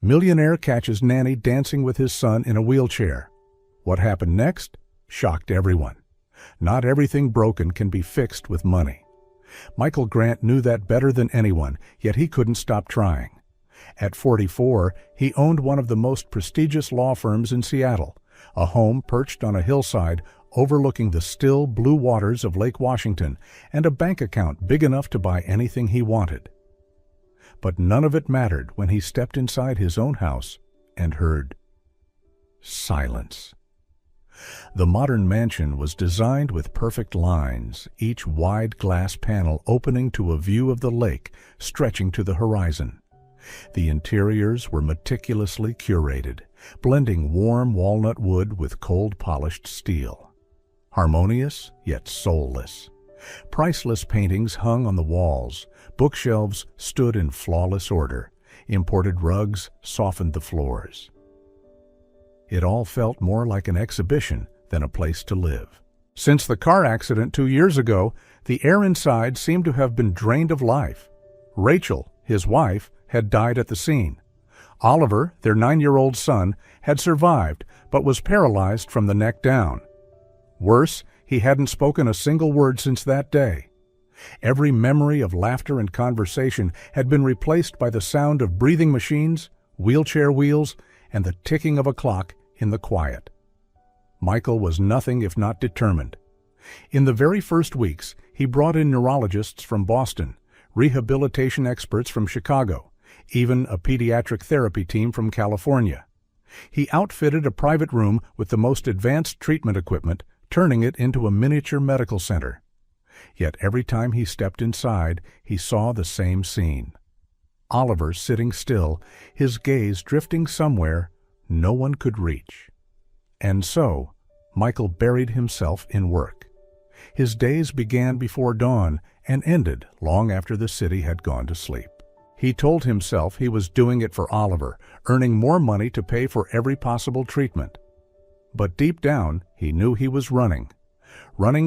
Millionaire catches Nanny dancing with his son in a wheelchair. What happened next shocked everyone. Not everything broken can be fixed with money. Michael Grant knew that better than anyone, yet he couldn't stop trying. At 44, he owned one of the most prestigious law firms in Seattle, a home perched on a hillside overlooking the still blue waters of Lake Washington, and a bank account big enough to buy anything he wanted. But none of it mattered when he stepped inside his own house and heard silence. The modern mansion was designed with perfect lines, each wide glass panel opening to a view of the lake stretching to the horizon. The interiors were meticulously curated, blending warm walnut wood with cold polished steel. Harmonious, yet soulless. Priceless paintings hung on the walls, bookshelves stood in flawless order, imported rugs softened the floors. It all felt more like an exhibition than a place to live. Since the car accident 2 years ago, the air inside seemed to have been drained of life. Rachel, his wife, had died at the scene. Oliver, their 9-year-old son, had survived but was paralyzed from the neck down. Worse, he hadn't spoken a single word since that day. Every memory of laughter and conversation had been replaced by the sound of breathing machines, wheelchair wheels, and the ticking of a clock in the quiet. Michael was nothing if not determined. In the very first weeks, he brought in neurologists from Boston, rehabilitation experts from Chicago, even a pediatric therapy team from California. He outfitted a private room with the most advanced treatment equipment, turning it into a miniature medical center. Yet every time he stepped inside, he saw the same scene. Oliver sitting still, his gaze drifting somewhere no one could reach. And so, Michael buried himself in work. His days began before dawn and ended long after the city had gone to sleep. He told himself he was doing it for Oliver, earning more money to pay for every possible treatment. But deep down, he knew he was running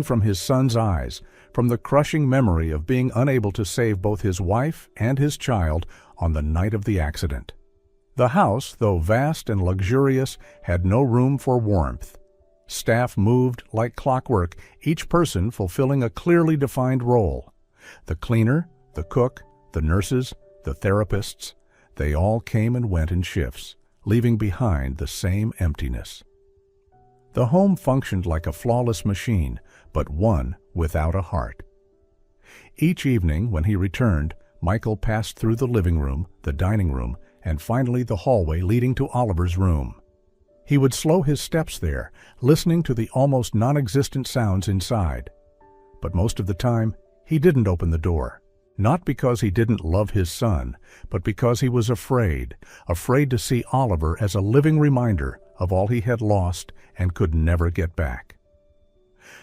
from his son's eyes, from the crushing memory of being unable to save both his wife and his child on the night of the accident. The house, though vast and luxurious, had no room for warmth. Staff moved like clockwork, each person fulfilling a clearly defined role. The cleaner, the cook, the nurses, the therapists, they all came and went in shifts, leaving behind the same emptiness. The home functioned like a flawless machine, but one without a heart. Each evening, when he returned, Michael passed through the living room, the dining room, and finally the hallway leading to Oliver's room. He would slow his steps there, listening to the almost non-existent sounds inside. But most of the time, he didn't open the door. Not because he didn't love his son, but because he was afraid to see Oliver as a living reminder of all he had lost and could never get back.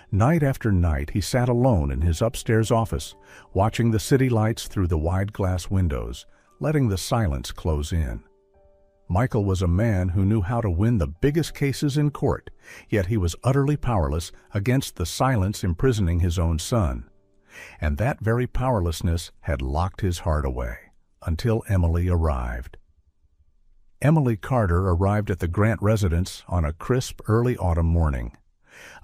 Night after night, he sat alone in his upstairs office, watching the city lights through the wide glass windows, letting the silence close in. Michael was a man who knew how to win the biggest cases in court, yet he was utterly powerless against the silence imprisoning his own son. And that very powerlessness had locked his heart away, until Emily arrived. Emily Carter arrived at the Grant residence on a crisp early autumn morning.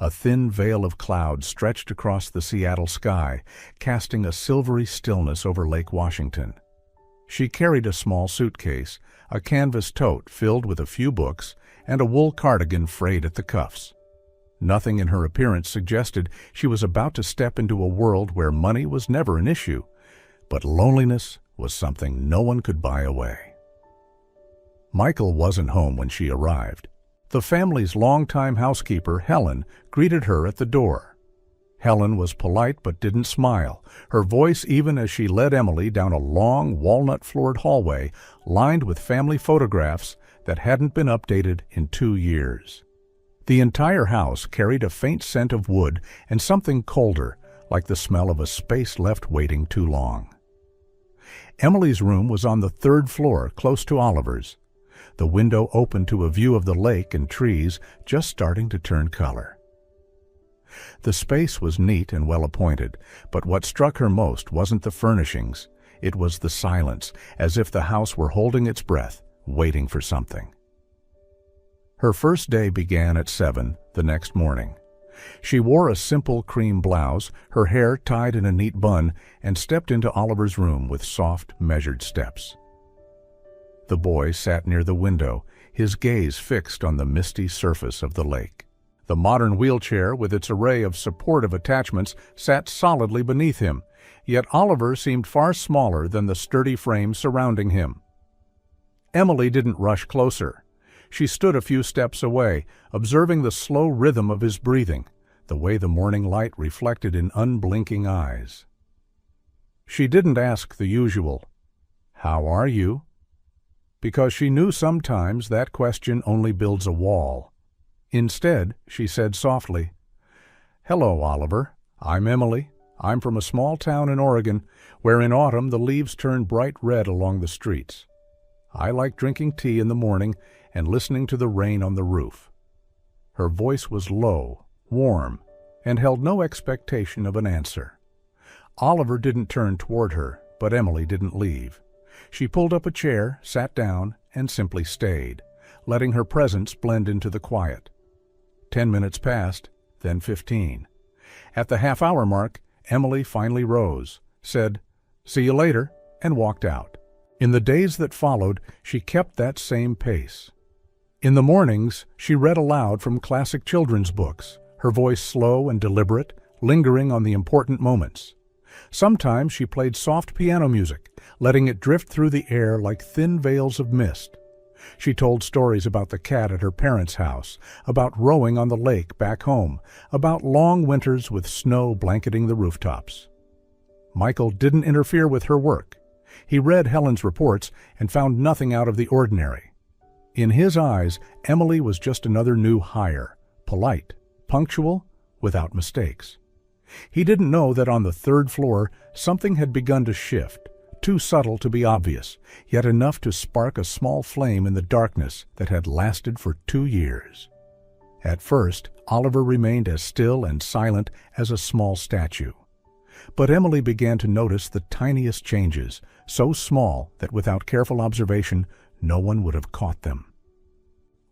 A thin veil of cloud stretched across the Seattle sky, casting a silvery stillness over Lake Washington. She carried a small suitcase, a canvas tote filled with a few books, and a wool cardigan frayed at the cuffs. Nothing in her appearance suggested she was about to step into a world where money was never an issue, but loneliness was something no one could buy away. Michael wasn't home when she arrived. The family's longtime housekeeper, Helen, greeted her at the door. Helen was polite but didn't smile, her voice even as she led Emily down a long, walnut-floored hallway lined with family photographs that hadn't been updated in 2 years. The entire house carried a faint scent of wood and something colder, like the smell of a space left waiting too long. Emily's room was on the 3rd floor, close to Oliver's. The window opened to a view of the lake and trees just starting to turn color. The space was neat and well-appointed, but what struck her most wasn't the furnishings. It was the silence, as if the house were holding its breath, waiting for something. Her first day began at 7 the next morning. She wore a simple cream blouse, her hair tied in a neat bun, and stepped into Oliver's room with soft, measured steps. The boy sat near the window, his gaze fixed on the misty surface of the lake. The modern wheelchair, with its array of supportive attachments, sat solidly beneath him, yet Oliver seemed far smaller than the sturdy frame surrounding him. Emily didn't rush closer. She stood a few steps away, observing the slow rhythm of his breathing, the way the morning light reflected in unblinking eyes. She didn't ask the usual, "How are you?" because she knew sometimes that question only builds a wall. Instead, she said softly, "Hello, Oliver. I'm Emily. I'm from a small town in Oregon, where in autumn the leaves turn bright red along the streets. I like drinking tea in the morning and listening to the rain on the roof." Her voice was low, warm, and held no expectation of an answer. Oliver didn't turn toward her, but Emily didn't leave. She pulled up a chair, sat down, and simply stayed, letting her presence blend into the quiet. 10 minutes passed, then 15. At the half-hour mark, Emily finally rose, said, "See you later," and walked out. In the days that followed, she kept that same pace. In the mornings, she read aloud from classic children's books, her voice slow and deliberate, lingering on the important moments. Sometimes she played soft piano music, letting it drift through the air like thin veils of mist. She told stories about the cat at her parents' house, about rowing on the lake back home, about long winters with snow blanketing the rooftops. Michael didn't interfere with her work. He read Helen's reports and found nothing out of the ordinary. In his eyes, Emily was just another new hire, polite, punctual, without mistakes. He didn't know that on the third floor something had begun to shift, too subtle to be obvious, yet enough to spark a small flame in the darkness that had lasted for 2 years. At first, Oliver remained as still and silent as a small statue. But Emily began to notice the tiniest changes, so small that without careful observation, no one would have caught them.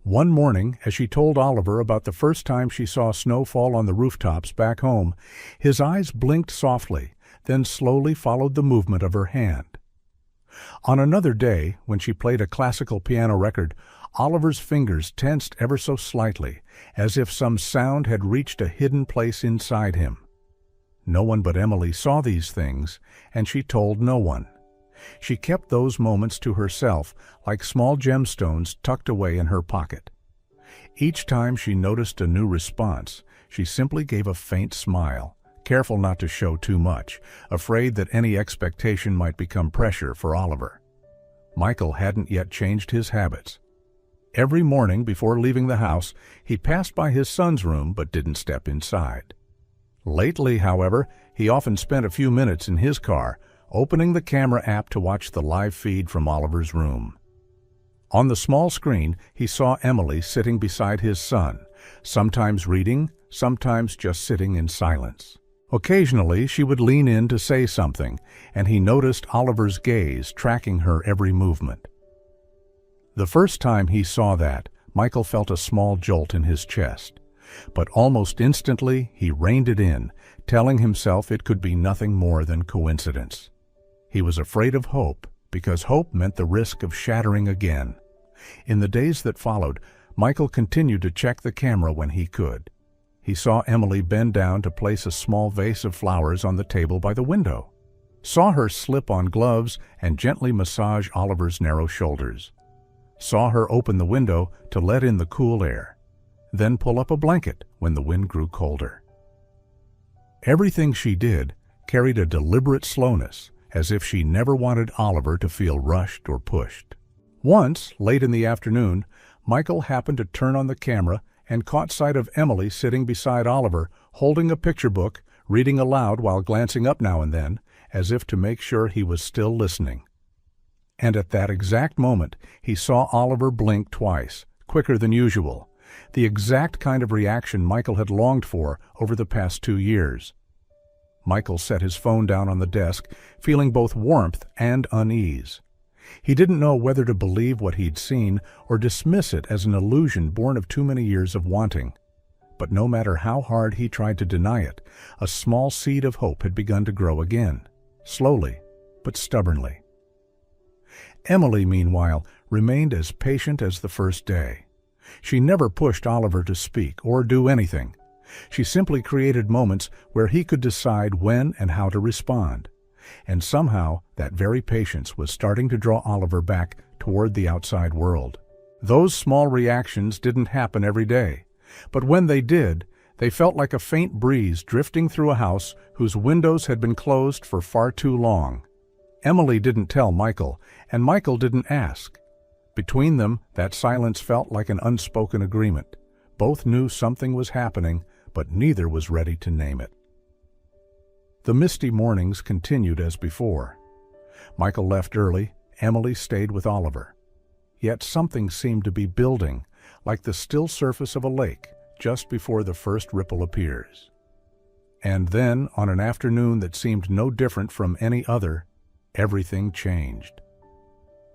One morning, as she told Oliver about the first time she saw snow fall on the rooftops back home, his eyes blinked softly, then slowly followed the movement of her hand. On another day, when she played a classical piano record, Oliver's fingers tensed ever so slightly, as if some sound had reached a hidden place inside him. No one but Emily saw these things, and she told no one. She kept those moments to herself, like small gemstones tucked away in her pocket. Each time she noticed a new response, she simply gave a faint smile, careful not to show too much, afraid that any expectation might become pressure for Oliver. Michael hadn't yet changed his habits. Every morning before leaving the house, he passed by his son's room but didn't step inside. Lately, however, he often spent a few minutes in his car, opening the camera app to watch the live feed from Oliver's room. On the small screen, he saw Emily sitting beside his son, sometimes reading, sometimes just sitting in silence. Occasionally, she would lean in to say something, and he noticed Oliver's gaze tracking her every movement. The first time he saw that, Michael felt a small jolt in his chest. But almost instantly, he reined it in, telling himself it could be nothing more than coincidence. He was afraid of hope, because hope meant the risk of shattering again. In the days that followed, Michael continued to check the camera when he could. He saw Emily bend down to place a small vase of flowers on the table by the window, saw her slip on gloves and gently massage Oliver's narrow shoulders, saw her open the window to let in the cool air, then pull up a blanket when the wind grew colder. Everything she did carried a deliberate slowness, as if she never wanted Oliver to feel rushed or pushed. Once, late in the afternoon, Michael happened to turn on the camera and caught sight of Emily sitting beside Oliver, holding a picture book, reading aloud while glancing up now and then, as if to make sure he was still listening. And at that exact moment, he saw Oliver blink twice, quicker than usual, the exact kind of reaction Michael had longed for over the past 2 years. Michael set his phone down on the desk, feeling both warmth and unease. He didn't know whether to believe what he'd seen or dismiss it as an illusion born of too many years of wanting. But no matter how hard he tried to deny it, a small seed of hope had begun to grow again, slowly but stubbornly. Emily, meanwhile, remained as patient as the first day. She never pushed Oliver to speak or do anything. She simply created moments where he could decide when and how to respond. And somehow, that very patience was starting to draw Oliver back toward the outside world. Those small reactions didn't happen every day, but when they did, they felt like a faint breeze drifting through a house whose windows had been closed for far too long. Emily didn't tell Michael, and Michael didn't ask. Between them, that silence felt like an unspoken agreement. Both knew something was happening, but neither was ready to name it. The misty mornings continued as before. Michael left early, Emily stayed with Oliver. Yet something seemed to be building, like the still surface of a lake, just before the first ripple appears. And then, on an afternoon that seemed no different from any other, everything changed.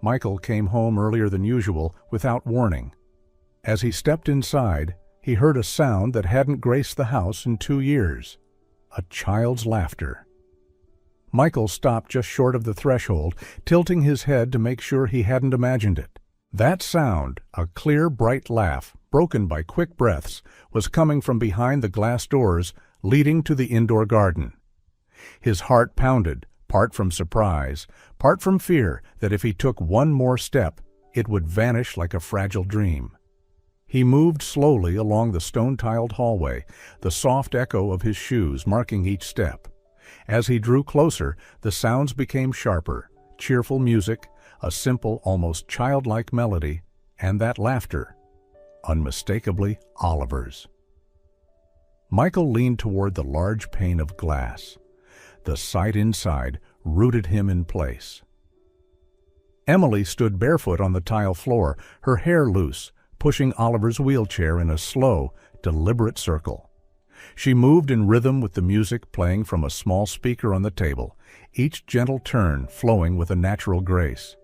Michael came home earlier than usual without warning. As he stepped inside, he heard a sound that hadn't graced the house in 2 years. A child's laughter. Michael stopped just short of the threshold, tilting his head to make sure he hadn't imagined it. That sound, a clear, bright laugh, broken by quick breaths, was coming from behind the glass doors leading to the indoor garden. His heart pounded, part from surprise, part from fear that if he took one more step, it would vanish like a fragile dream. He moved slowly along the stone-tiled hallway, the soft echo of his shoes marking each step. As he drew closer, the sounds became sharper, cheerful music, a simple, almost childlike melody, and that laughter, unmistakably Oliver's. Michael leaned toward the large pane of glass. The sight inside rooted him in place. Emily stood barefoot on the tile floor, her hair loose, pushing Oliver's wheelchair in a slow, deliberate circle. She moved in rhythm with the music playing from a small speaker on the table, each gentle turn flowing with a natural grace.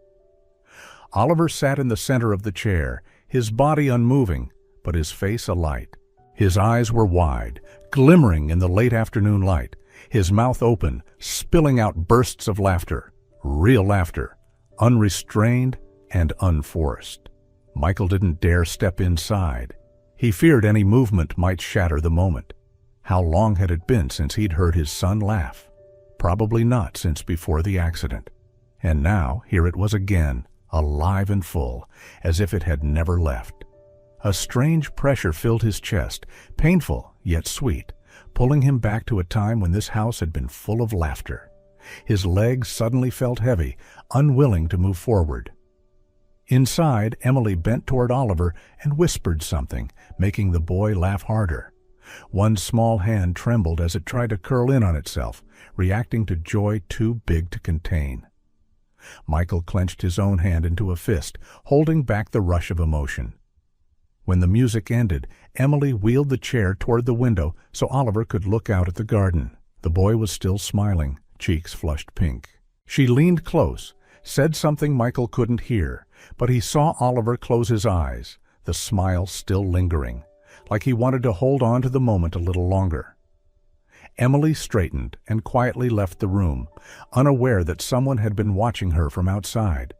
Oliver sat in the center of the chair, his body unmoving, but his face alight. His eyes were wide, glimmering in the late afternoon light, his mouth open, spilling out bursts of laughter, real laughter, unrestrained and unforced. Michael didn't dare step inside. He feared any movement might shatter the moment. How long had it been since he'd heard his son laugh? Probably not since before the accident. And now, here it was again, alive and full, as if it had never left. A strange pressure filled his chest, painful yet sweet, pulling him back to a time when this house had been full of laughter. His legs suddenly felt heavy, unwilling to move forward. Inside, Emily bent toward Oliver and whispered something, making the boy laugh harder. One small hand trembled as it tried to curl in on itself, reacting to joy too big to contain. Michael clenched his own hand into a fist, holding back the rush of emotion. When the music ended, Emily wheeled the chair toward the window so Oliver could look out at the garden. The boy was still smiling, cheeks flushed pink. She leaned close, said something Michael couldn't hear, but he saw Oliver close his eyes, the smile still lingering, like he wanted to hold on to the moment a little longer. Emily straightened and quietly left the room, unaware that someone had been watching her from outside.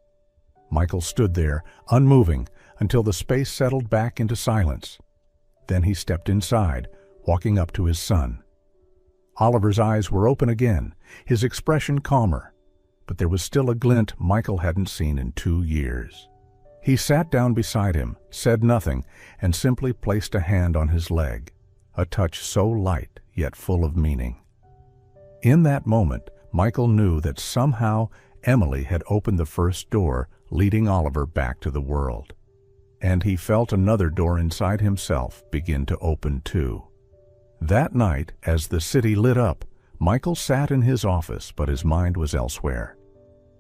Michael stood there, unmoving, until the space settled back into silence. Then he stepped inside, walking up to his son. Oliver's eyes were open again, his expression calmer, but there was still a glint Michael hadn't seen in 2 years. He sat down beside him, said nothing, and simply placed a hand on his leg, a touch so light yet full of meaning. In that moment, Michael knew that somehow Emily had opened the first door leading Oliver back to the world. And he felt another door inside himself begin to open too. That night, as the city lit up, Michael sat in his office, but his mind was elsewhere.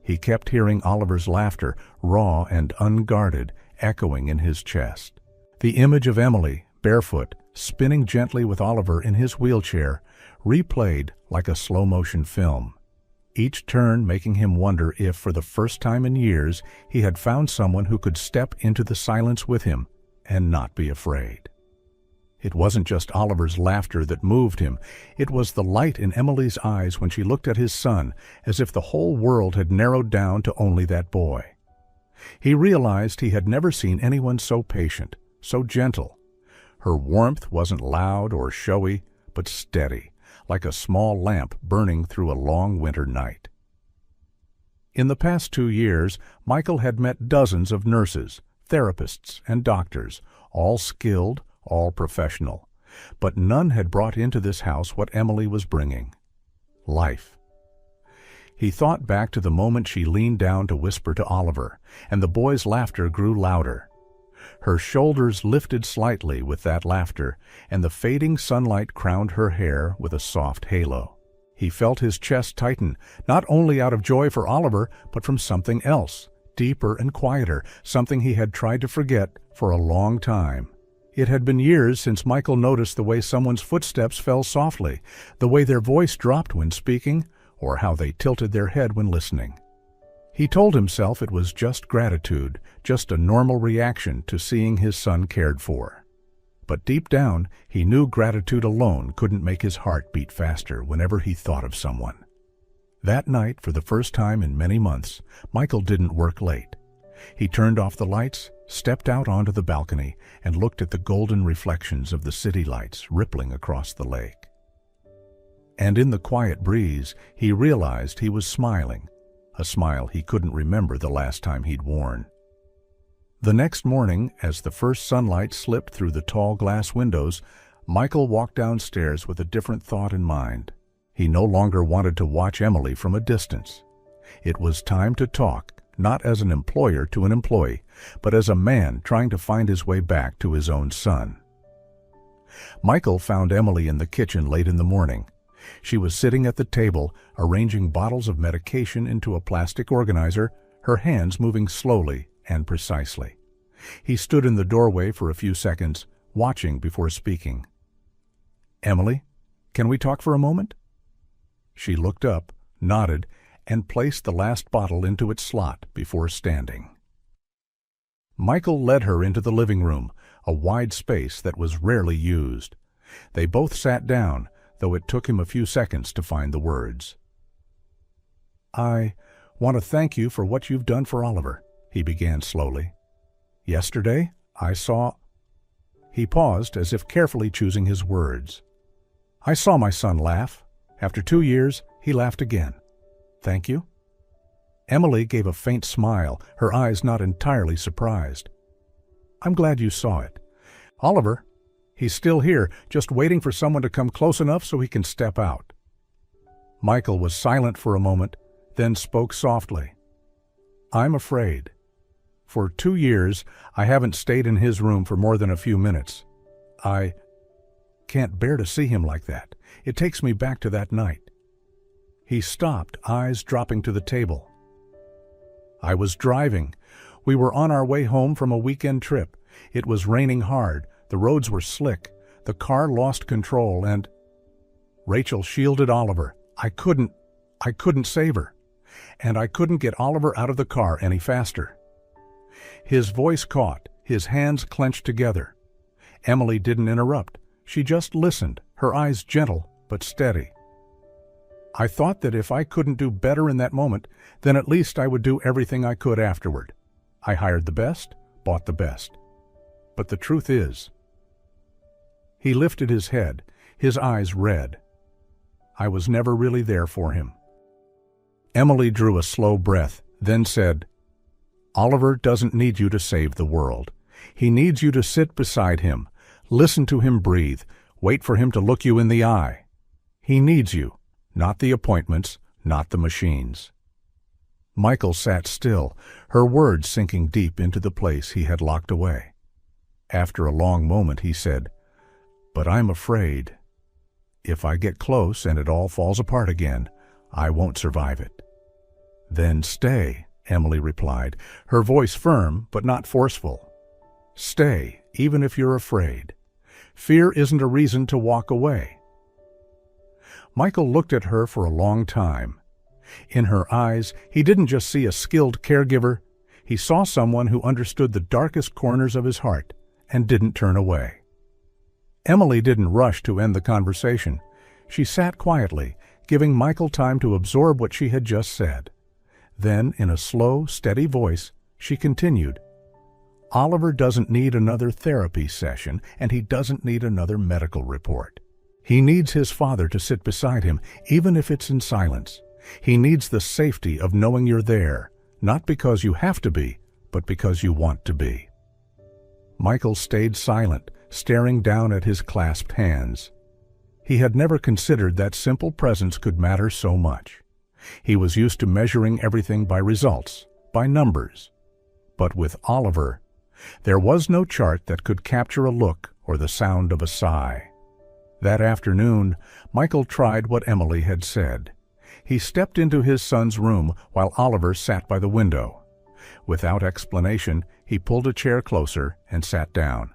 He kept hearing Oliver's laughter, raw and unguarded, echoing in his chest. The image of Emily, barefoot, spinning gently with Oliver in his wheelchair, replayed like a slow-motion film. each turn making him wonder if, for the first time in years, he had found someone who could step into the silence with him and not be afraid. It wasn't just Oliver's laughter that moved him. It was the light in Emily's eyes when she looked at his son, as if the whole world had narrowed down to only that boy. He realized he had never seen anyone so patient, so gentle. Her warmth wasn't loud or showy, but steady, like a small lamp burning through a long winter night. In the past 2 years, Michael had met dozens of nurses, therapists, and doctors, all skilled, all professional. But none had brought into this house what Emily was bringing: life. He thought back to the moment she leaned down to whisper to Oliver, and the boy's laughter grew louder. Her shoulders lifted slightly with that laughter, and the fading sunlight crowned her hair with a soft halo. He felt his chest tighten, not only out of joy for Oliver, but from something else, deeper and quieter, something he had tried to forget for a long time. It had been years since Michael noticed the way someone's footsteps fell softly, the way their voice dropped when speaking, or how they tilted their head when listening. He told himself it was just gratitude, just a normal reaction to seeing his son cared for. But deep down, he knew gratitude alone couldn't make his heart beat faster whenever he thought of someone. That night, for the first time in many months, Michael didn't work late. He turned off the lights, stepped out onto the balcony, and looked at the golden reflections of the city lights rippling across the lake. And in the quiet breeze, he realized he was smiling, a smile he couldn't remember the last time he'd worn. The next morning, as the first sunlight slipped through the tall glass windows, Michael walked downstairs with a different thought in mind. He no longer wanted to watch Emily from a distance. It was time to talk, not as an employer to an employee, but as a man trying to find his way back to his own son. Michael found Emily in the kitchen late in the morning. She was sitting at the table, arranging bottles of medication into a plastic organizer, her hands moving slowly and precisely. He stood in the doorway for a few seconds, watching before speaking. "Emily, can we talk for a moment?" She looked up, nodded, and placed the last bottle into its slot before standing. Michael led her into the living room, a wide space that was rarely used. They both sat down, though it took him a few seconds to find the words. "I want to thank you for what you've done for Oliver," he began slowly. "Yesterday, I saw—" He paused as if carefully choosing his words. "I saw my son laugh. After 2 years, he laughed again. Thank you." Emily gave a faint smile, her eyes not entirely surprised. "I'm glad you saw it. Oliver, he's still here, just waiting for someone to come close enough so he can step out." Michael was silent for a moment, then spoke softly. "I'm afraid. For 2 years, I haven't stayed in his room for more than a few minutes. I can't bear to see him like that. It takes me back to that night." He stopped, eyes dropping to the table. "I was driving. We were on our way home from a weekend trip. It was raining hard. The roads were slick. The car lost control and—" Rachel shielded Oliver. I couldn't save her. And I couldn't get Oliver out of the car any faster." His voice caught, his hands clenched together. Emily didn't interrupt. She just listened, her eyes gentle but steady. "I thought that if I couldn't do better in that moment, then at least I would do everything I could afterward. I hired the best, bought the best. But the truth is—" He lifted his head, his eyes red. "I was never really there for him." Emily drew a slow breath, then said, "Oliver doesn't need you to save the world. He needs you to sit beside him, listen to him breathe, wait for him to look you in the eye. He needs you, not the appointments, not the machines." Michael sat still, her words sinking deep into the place he had locked away. After a long moment he said, "But I'm afraid. If I get close and it all falls apart again, I won't survive it." "Then stay," Emily replied, her voice firm but not forceful. "Stay, even if you're afraid. Fear isn't a reason to walk away." Michael looked at her for a long time. In her eyes, he didn't just see a skilled caregiver, he saw someone who understood the darkest corners of his heart and didn't turn away. Emily didn't rush to end the conversation. She sat quietly, giving Michael time to absorb what she had just said. Then, in a slow, steady voice, she continued, "Oliver doesn't need another therapy session, and he doesn't need another medical report. He needs his father to sit beside him, even if it's in silence. He needs the safety of knowing you're there, not because you have to be, but because you want to be." Michael stayed silent, staring down at his clasped hands. He had never considered that simple presence could matter so much. He was used to measuring everything by results, by numbers. But with Oliver, there was no chart that could capture a look or the sound of a sigh. That afternoon, Michael tried what Emily had said. He stepped into his son's room while Oliver sat by the window. Without explanation, he pulled a chair closer and sat down.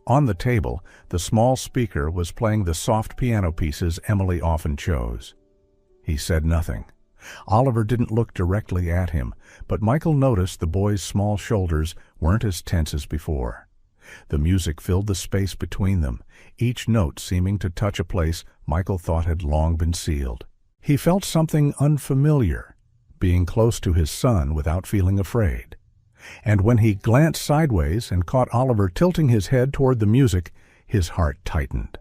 On the table, the small speaker was playing the soft piano pieces Emily often chose. He said nothing. Oliver didn't look directly at him, but Michael noticed the boy's small shoulders weren't as tense as before. The music filled the space between them, each note seeming to touch a place Michael thought had long been sealed. He felt something unfamiliar, being close to his son without feeling afraid. And when he glanced sideways and caught Oliver tilting his head toward the music, his heart tightened.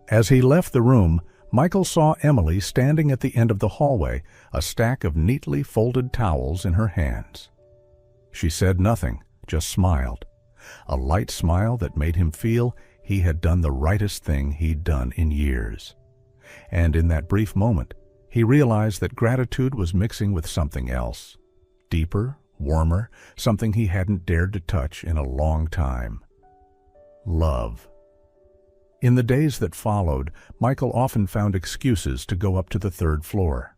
As he left the room, Michael saw Emily standing at the end of the hallway, a stack of neatly folded towels in her hands. She said nothing, just smiled. A light smile that made him feel he had done the rightest thing he'd done in years. And in that brief moment, he realized that gratitude was mixing with something else. Deeper, warmer, something he hadn't dared to touch in a long time. Love. In the days that followed, Michael often found excuses to go up to the third floor.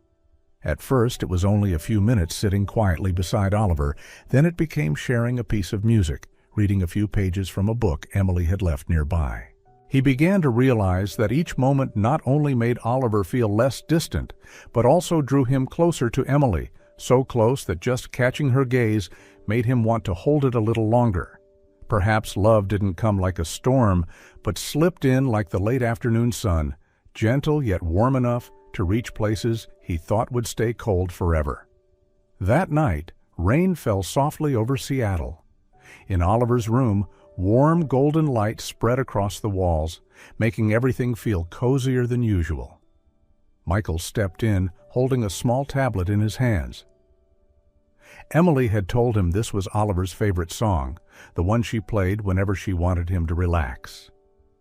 At first, it was only a few minutes sitting quietly beside Oliver, then it became sharing a piece of music, reading a few pages from a book Emily had left nearby. He began to realize that each moment not only made Oliver feel less distant, but also drew him closer to Emily, so close that just catching her gaze made him want to hold it a little longer. Perhaps love didn't come like a storm, but slipped in like the late afternoon sun, gentle yet warm enough to reach places he thought would stay cold forever. That night, rain fell softly over Seattle. In Oliver's room, warm golden light spread across the walls, making everything feel cozier than usual. Michael stepped in, holding a small tablet in his hands. Emily had told him this was Oliver's favorite song, the one she played whenever she wanted him to relax.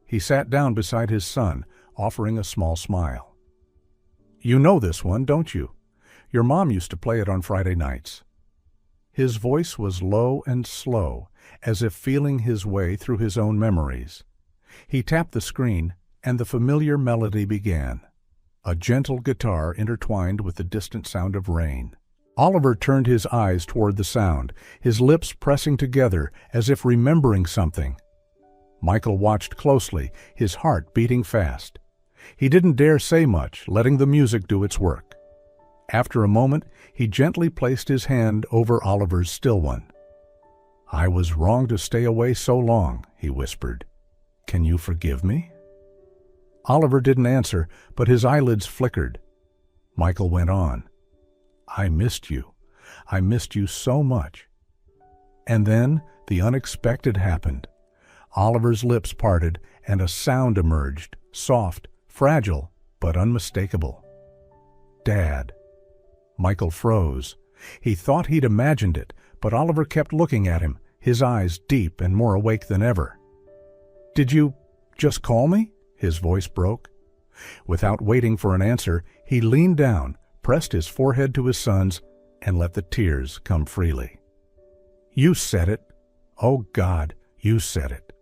He sat down beside his son, offering a small smile. "You know this one, don't you? Your mom used to play it on Friday nights." His voice was low and slow, as if feeling his way through his own memories. He tapped the screen, and the familiar melody began. A gentle guitar intertwined with the distant sound of rain. Oliver turned his eyes toward the sound, his lips pressing together as if remembering something. Michael watched closely, his heart beating fast. He didn't dare say much, letting the music do its work. After a moment, he gently placed his hand over Oliver's still one. "I was wrong to stay away so long," he whispered. "Can you forgive me?" Oliver didn't answer, but his eyelids flickered. Michael went on. "I missed you. I missed you so much." And then the unexpected happened. Oliver's lips parted, and a sound emerged, soft, fragile, but unmistakable. "Dad." Michael froze. He thought he'd imagined it, but Oliver kept looking at him, his eyes deep and more awake than ever. "Did you just call me?" His voice broke. Without waiting for an answer, he leaned down, pressed his forehead to his son's, and let the tears come freely. "You said it. Oh, God, you said it."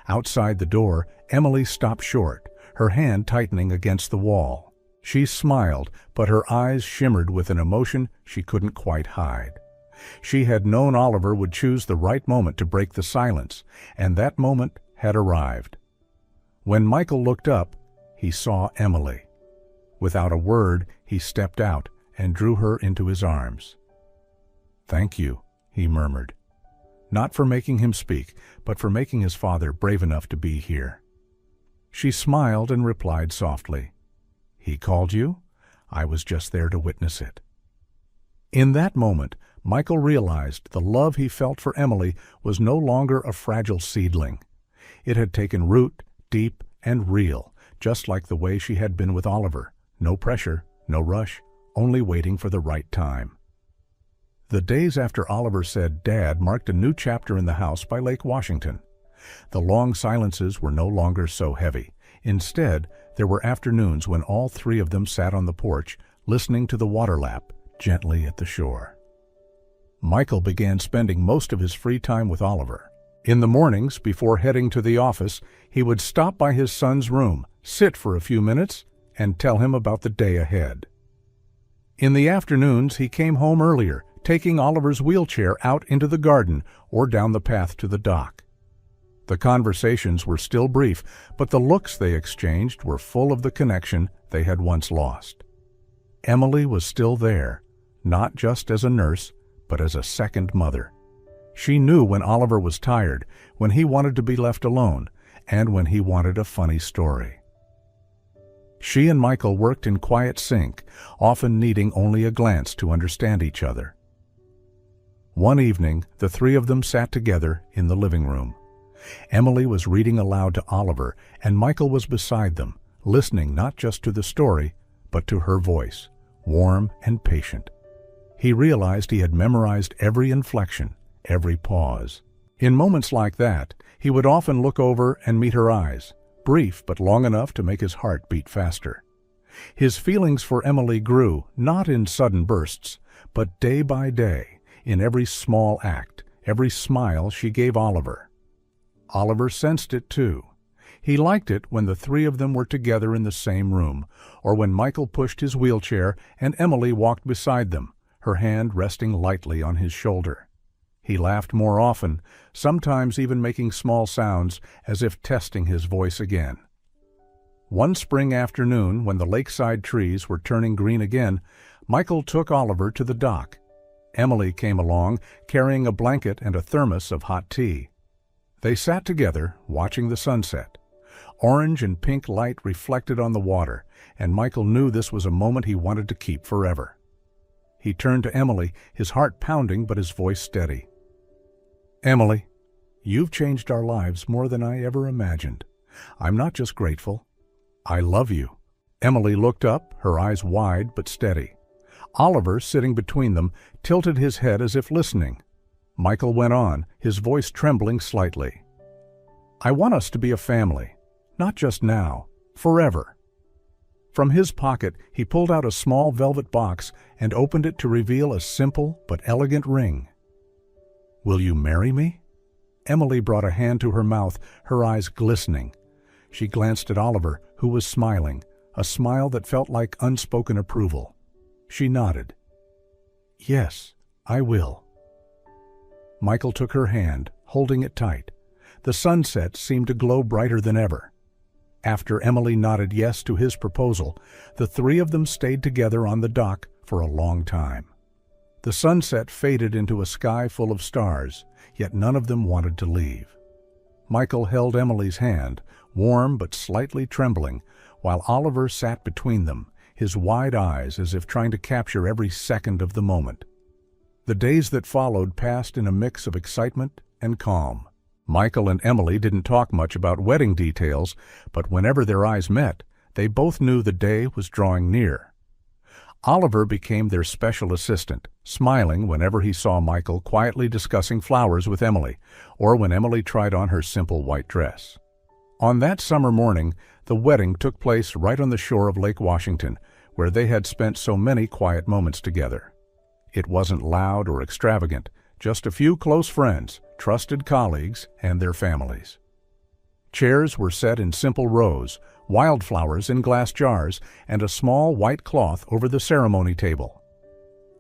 Outside the door, Emily stopped short, her hand tightening against the wall. She smiled, but her eyes shimmered with an emotion she couldn't quite hide. She had known Oliver would choose the right moment to break the silence, and that moment had arrived. When Michael looked up, he saw Emily. Without a word, he stepped out and drew her into his arms. "Thank you," he murmured. Not for making him speak, but for making his father brave enough to be here. She smiled and replied softly, "He called you? I was just there to witness it." In that moment, Michael realized the love he felt for Emily was no longer a fragile seedling. It had taken root, deep and real, just like the way she had been with Oliver. No pressure, no rush, only waiting for the right time. The days after Oliver said "Dad" marked a new chapter in the house by Lake Washington. The long silences were no longer so heavy. Instead, there were afternoons when all three of them sat on the porch, listening to the water lap gently at the shore. Michael began spending most of his free time with Oliver. In the mornings, before heading to the office, he would stop by his son's room, sit for a few minutes, and tell him about the day ahead. In the afternoons, he came home earlier, taking Oliver's wheelchair out into the garden or down the path to the dock. The conversations were still brief, but the looks they exchanged were full of the connection they had once lost. Emily was still there, not just as a nurse, but as a second mother. She knew when Oliver was tired, when he wanted to be left alone, and when he wanted a funny story. She and Michael worked in quiet sync, often needing only a glance to understand each other. One evening, the three of them sat together in the living room. Emily was reading aloud to Oliver, and Michael was beside them, listening not just to the story, but to her voice, warm and patient. He realized he had memorized every inflection, every pause. In moments like that, he would often look over and meet her eyes, brief but long enough to make his heart beat faster. His feelings for Emily grew, not in sudden bursts, but day by day, in every small act, every smile she gave Oliver. Oliver sensed it too. He liked it when the three of them were together in the same room, or when Michael pushed his wheelchair and Emily walked beside them, her hand resting lightly on his shoulder. He laughed more often, sometimes even making small sounds as if testing his voice again. One spring afternoon, when the lakeside trees were turning green again, Michael took Oliver to the dock. Emily came along, carrying a blanket and a thermos of hot tea. They sat together, watching the sunset. Orange and pink light reflected on the water, and Michael knew this was a moment he wanted to keep forever. He turned to Emily, his heart pounding but his voice steady. "Emily, you've changed our lives more than I ever imagined. I'm not just grateful. I love you." Emily looked up, her eyes wide but steady. Oliver, sitting between them, tilted his head as if listening. Michael went on, his voice trembling slightly. "I want us to be a family, not just now, forever." From his pocket, he pulled out a small velvet box and opened it to reveal a simple but elegant ring. "Will you marry me?" Emily brought a hand to her mouth, her eyes glistening. She glanced at Oliver, who was smiling, a smile that felt like unspoken approval. She nodded. "Yes, I will." Michael took her hand, holding it tight. The sunset seemed to glow brighter than ever. After Emily nodded yes to his proposal, the three of them stayed together on the dock for a long time. The sunset faded into a sky full of stars, yet none of them wanted to leave. Michael held Emily's hand, warm but slightly trembling, while Oliver sat between them, his wide eyes as if trying to capture every second of the moment. The days that followed passed in a mix of excitement and calm. Michael and Emily didn't talk much about wedding details, but whenever their eyes met, they both knew the day was drawing near. Oliver became their special assistant, smiling whenever he saw Michael quietly discussing flowers with Emily, or when Emily tried on her simple white dress. On that summer morning, the wedding took place right on the shore of Lake Washington, where they had spent so many quiet moments together. It wasn't loud or extravagant, just a few close friends, trusted colleagues, and their families. Chairs were set in simple rows, wildflowers in glass jars, and a small white cloth over the ceremony table.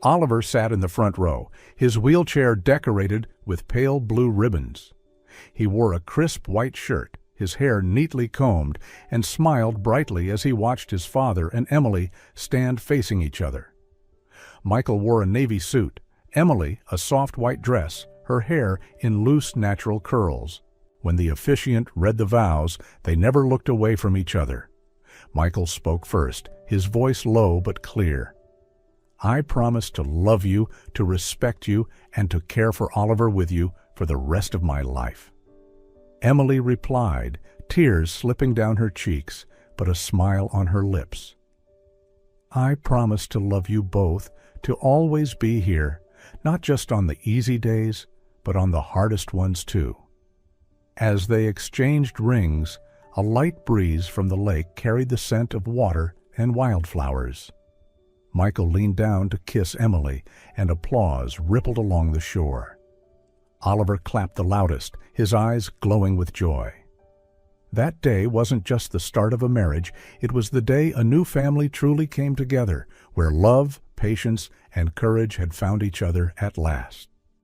Oliver sat in the front row, his wheelchair decorated with pale blue ribbons. He wore a crisp white shirt, his hair neatly combed, and smiled brightly as he watched his father and Emily stand facing each other. Michael wore a navy suit, Emily a soft white dress, her hair in loose natural curls. When the officiant read the vows, they never looked away from each other. Michael spoke first, his voice low but clear. "I promise to love you, to respect you, and to care for Oliver with you for the rest of my life." Emily replied, tears slipping down her cheeks, but a smile on her lips. "I promise to love you both, to always be here, not just on the easy days, but on the hardest ones too." As they exchanged rings, a light breeze from the lake carried the scent of water and wildflowers. Michael leaned down to kiss Emily, and applause rippled along the shore. Oliver clapped the loudest, his eyes glowing with joy. That day wasn't just the start of a marriage, it was the day a new family truly came together, where love, patience, and courage had found each other at last.